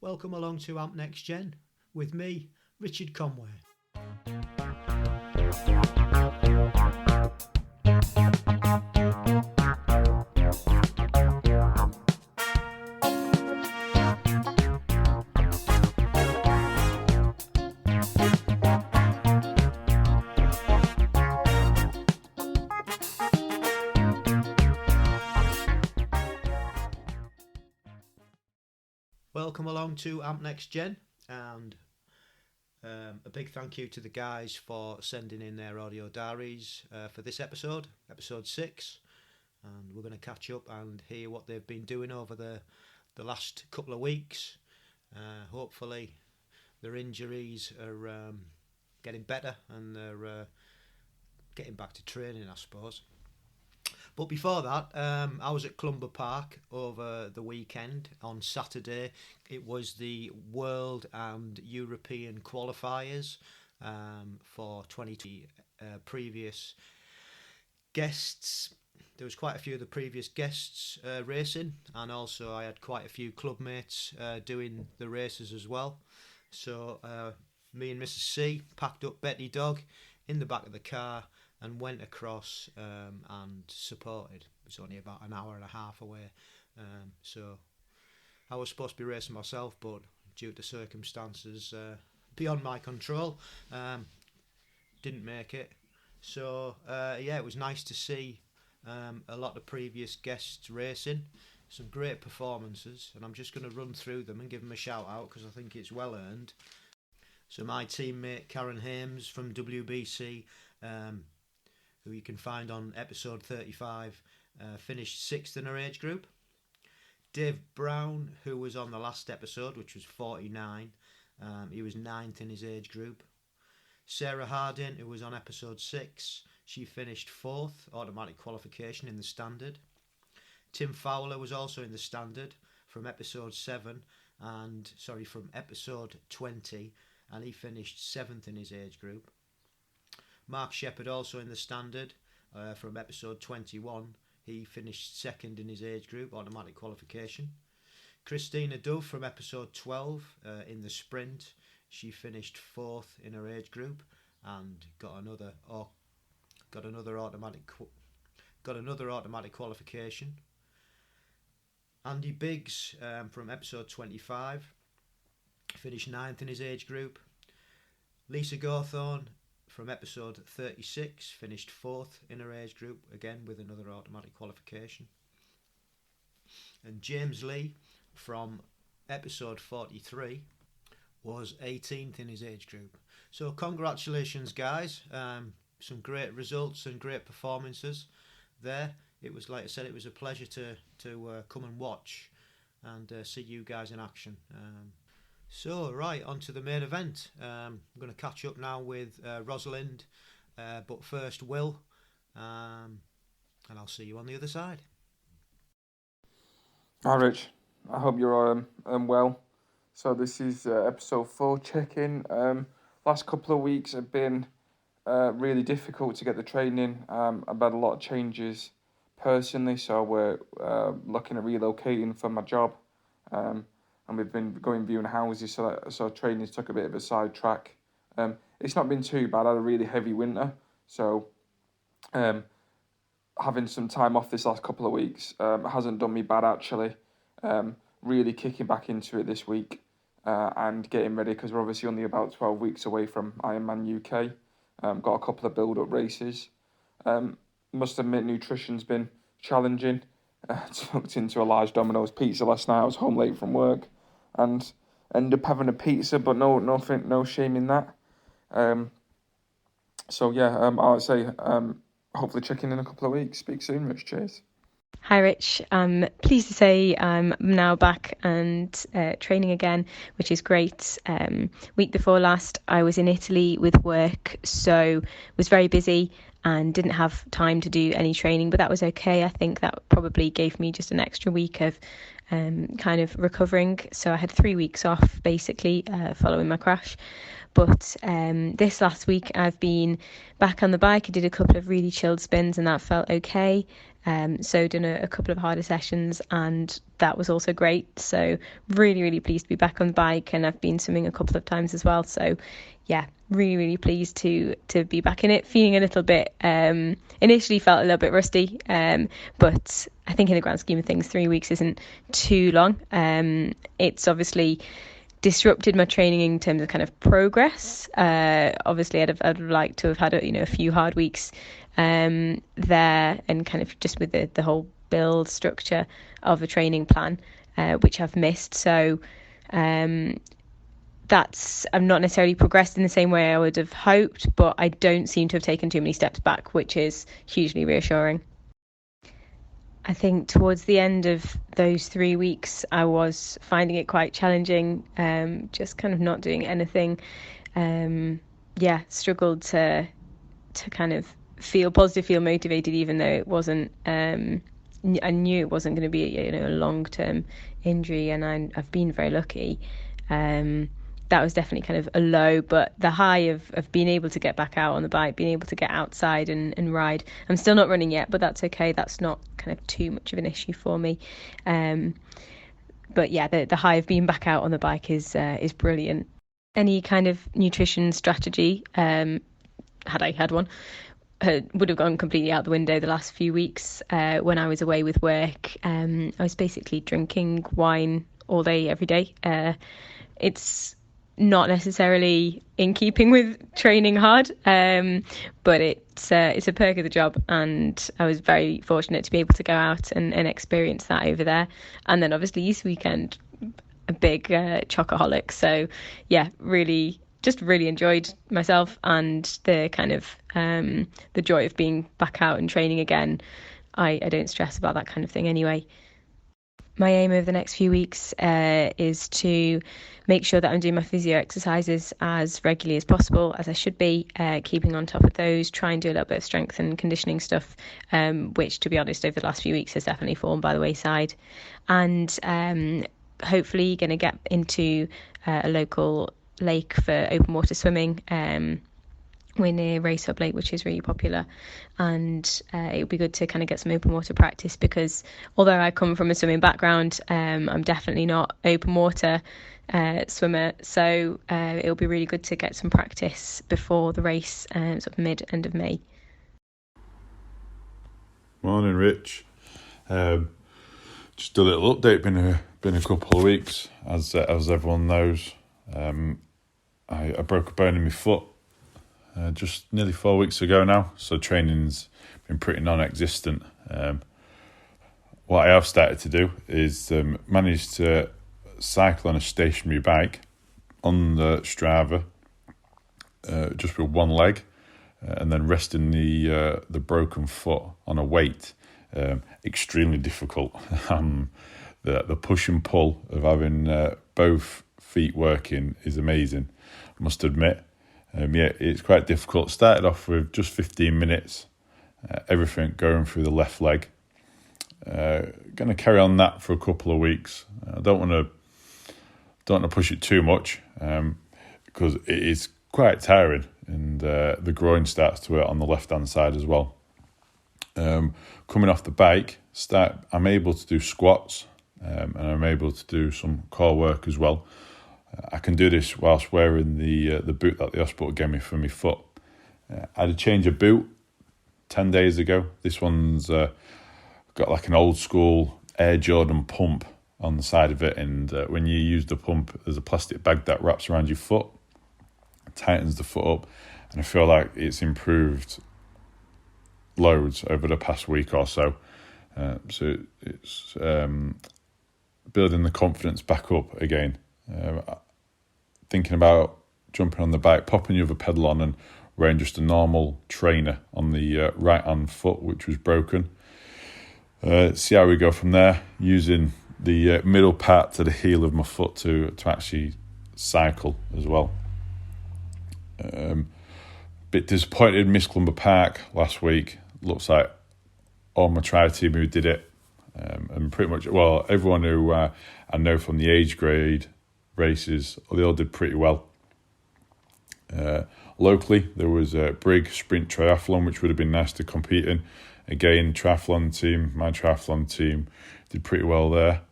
Welcome along to Amp Next Gen with me, Richard Conway. Welcome along to Amp Next Gen, and a big thank you to the guys for sending in their audio diaries for this episode 6, and we're going to catch up and hear what they've been doing over the last couple of weeks. Hopefully their injuries are getting better and they're getting back to training, I suppose. But before that, I was at Clumber Park over the weekend. On Saturday, it was the World and European qualifiers for 2020. Previous guests. There was quite a few of the previous guests racing, and also I had quite a few club mates doing the races as well. So me and Mrs. C packed up Betty Dog in the back of the car and went across and supported. It was only about an hour and a half away, so I was supposed to be racing myself, but due to circumstances beyond my control, didn't make it. So it was nice to see a lot of previous guests racing, some great performances, and I'm just going to run through them and give them a shout out because I think it's well earned. So my teammate Karen Hames from WBC, who you can find on episode 35, finished 6th in her age group. Dave Brown, who was on the last episode, which was 49, he was 9th in his age group. Sarah Harding, who was on episode 6, she finished 4th, automatic qualification in the standard. Tim Fowler was also in the standard from episode 20, and he finished 7th in his age group. Mark Shepherd also in the standard from episode 21. He finished 2nd in his age group, automatic qualification. Christina Dove from episode 12 in the sprint. She finished 4th in her age group and got another automatic qualification. Andy Biggs from episode 25 finished 9th in his age group. Lisa Gawthorne from episode 36 finished 4th in her age group, again with another automatic qualification. And James Lee from episode 43 was 18th in his age group. So congratulations, guys. Some great results and great performances there. It was, like I said, it was a pleasure to come and watch and see you guys in action. So, right, on to the main event. I'm going to catch up now with Rosalind, but first Will, and I'll see you on the other side. Hi Rich, I hope you're well. So this is episode 4 check-in. Last couple of weeks have been really difficult to get the training. I've had a lot of changes personally, so we're looking at relocating for my job. And we've been viewing houses, so training's took a bit of a sidetrack. It's not been too bad. I had a really heavy winter, so having some time off this last couple of weeks hasn't done me bad actually. Really kicking back into it this week and getting ready because we're obviously only about 12 weeks away from Ironman UK. Got a couple of build-up races. Must admit, nutrition's been challenging. Tucked into a large Domino's pizza last night. I was home late from work and ended up having a pizza, but no shame in that. I would say hopefully checking in a couple of weeks. Speak soon, Rich. Cheers. Hi Rich, I'm pleased to say I'm now back and training again, which is great. Week before last I was in Italy with work, so was very busy and didn't have time to do any training, but that was okay. I think that probably gave me just an extra week of kind of recovering. So I had 3 weeks off basically following my crash. But this last week I've been back on the bike. I did a couple of really chilled spins and that felt okay. So done a couple of harder sessions, and that was also great. So really, really pleased to be back on the bike, and I've been swimming a couple of times as well. So yeah, really, really pleased to be back in it. Feeling a little bit, initially felt a little bit rusty, but I think in the grand scheme of things, 3 weeks isn't too long. It's obviously disrupted my training in terms of kind of progress. Obviously, I'd like to have had a few hard weeks there, and kind of just with the whole build structure of a training plan, which I've missed. So I'm not necessarily progressed in the same way I would have hoped, but I don't seem to have taken too many steps back, which is hugely reassuring. I think towards the end of those 3 weeks, I was finding it quite challenging, just kind of not doing anything. Struggled to kind of feel positive, feel motivated, even though it wasn't. I knew it wasn't going to be a long-term injury, and I've been very lucky. That was definitely kind of a low, but the high of being able to get back out on the bike, being able to get outside and ride. I'm still not running yet, but that's okay. That's not kind of too much of an issue for me. But yeah, the high of being back out on the bike is brilliant. Any kind of nutrition strategy, had I had one, would have gone completely out the window the last few weeks. When I was away with work, I was basically drinking wine all day, every day. It's not necessarily in keeping with training hard, but it's a perk of the job, and I was very fortunate to be able to go out and experience that over there. And then obviously this weekend, a big chocoholic, so yeah, really enjoyed myself, and the kind of the joy of being back out and training again. I don't stress about that kind of thing anyway. My aim over the next few weeks is to make sure that I'm doing my physio exercises as regularly as possible, as I should be, keeping on top of those, try and do a little bit of strength and conditioning stuff, which, to be honest, over the last few weeks has definitely fallen by the wayside. And hopefully going to get into a local lake for open water swimming. We're near Racehub Lake, which is really popular, and it would be good to kind of get some open water practice, because although I come from a swimming background, I'm definitely not open water swimmer, so it'll be really good to get some practice before the race, sort of end of May. Morning, Rich. Just a little update. Been a couple of weeks, as everyone knows. I broke a bone in my foot just nearly 4 weeks ago now, so training's been pretty non-existent. What I have started to do is manage to cycle on a stationary bike on the Strava, just with one leg, and then resting the broken foot on a weight. Extremely difficult. The push and pull of having both feet working is amazing, I must admit. It's quite difficult. Started off with just 15 minutes, everything going through the left leg. Going to carry on that for a couple of weeks. I don't want to push it too much, because it is quite tiring, and the groin starts to hurt on the left hand side as well. Coming off the bike, I'm able to do squats, and I'm able to do some core work as well. I can do this whilst wearing the boot that the hospital gave me for my foot. I had a change of boot 10 days ago. This one's got like an old school Air Jordan pump on the side of it, and when you use the pump, there's a plastic bag that wraps around your foot, tightens the foot up, and I feel like it's improved loads over the past week or so. So it's building the confidence back up again. Thinking about jumping on the bike, popping the other pedal on, and wearing just a normal trainer on the right hand foot, which was broken. See how we go from there, using the middle part to the heel of my foot to actually cycle as well. Bit disappointed, missed Clumber Park last week. Looks like all my tri team who did it, and pretty much, everyone who I know from the age grade races, they all did pretty well. Locally, there was a Brig Sprint Triathlon, which would have been nice to compete in. again, my triathlon team did pretty well there.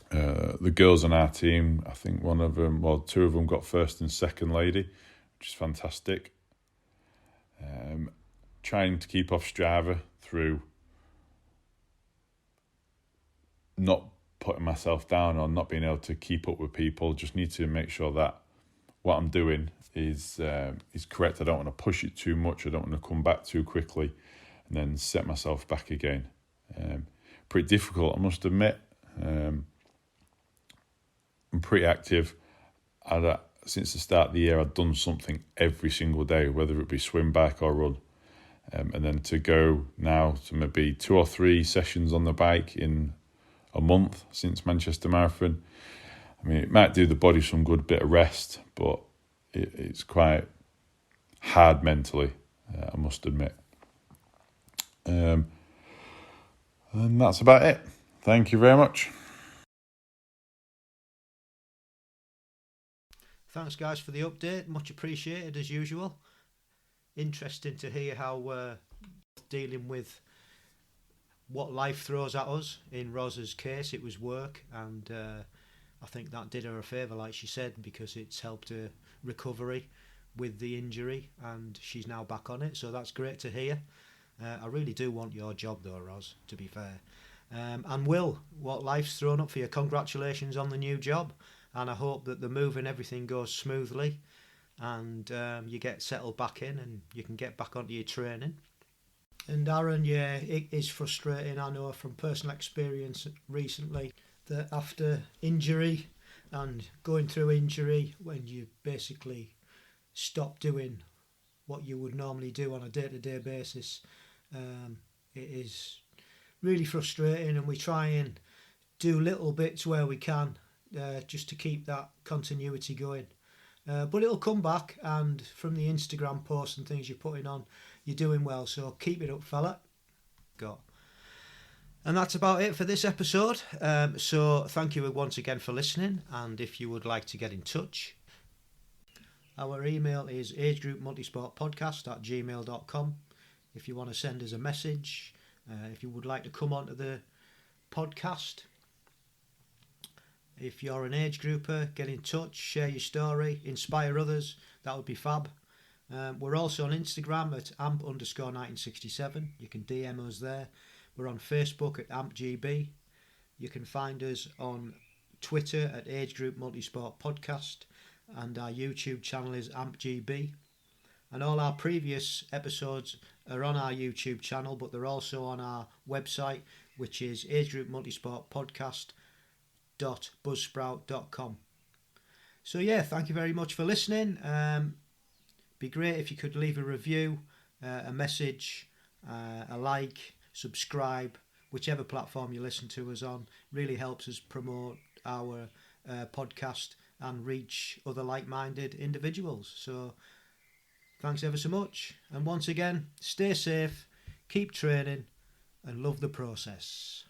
The girls on our team, I think two of them got first and second lady, which is fantastic. Trying to keep off Strava through not putting myself down or not being able to keep up with people. Just need to make sure that what I'm doing is correct. I don't want to push it too much. I don't want to come back too quickly and then set myself back again. Pretty difficult, I must admit. I'm pretty active. Since the start of the year, I've done something every single day, whether it be swim, bike or run. And then to go now to maybe 2 or 3 sessions on the bike in a month since Manchester Marathon. I mean, it might do the body some good bit of rest, but it's quite hard mentally, I must admit. And that's about it. Thank you very much. Thanks, guys, for the update. Much appreciated, as usual. Interesting to hear how dealing with what life throws at us. In Rosa's case, it was work, and I think that did her a favour, like she said, because it's helped her recovery with the injury, and she's now back on it, so that's great to hear. I really do want your job, though, Ros, to be fair. And Will, what life's thrown up for you, congratulations on the new job, and I hope that the move and everything goes smoothly, and you get settled back in and you can get back onto your training. And Aaron, yeah, it is frustrating, I know from personal experience recently, that after injury and going through injury, when you basically stop doing what you would normally do on a day-to-day basis, it is really frustrating, and we try and do little bits where we can just to keep that continuity going. But it'll come back, and from the Instagram posts and things you're putting on, you're doing well, so keep it up, fella. And that's about it for this episode. So thank you once again for listening, and if you would like to get in touch, our email is agegroupmultisportpodcast@gmail.com. If you want to send us a message, if you would like to come onto the podcast, if you're an age grouper, get in touch, share your story, inspire others, that would be fab. We're also on Instagram at amp_1967. You can DM us there. We're on Facebook at ampgb. You can find us on Twitter at Age Group Multisport Podcast, and our YouTube channel is ampgb. And all our previous episodes are on our YouTube channel, but they're also on our website, which is agegroupmultisportpodcast.buzzsprout.com. So yeah, thank you very much for listening. Be great if you could leave a review, a message, a like, subscribe, whichever platform you listen to us on. Really helps us promote our podcast and reach other like-minded individuals. So thanks ever so much, and once again, stay safe, keep training, and love the process.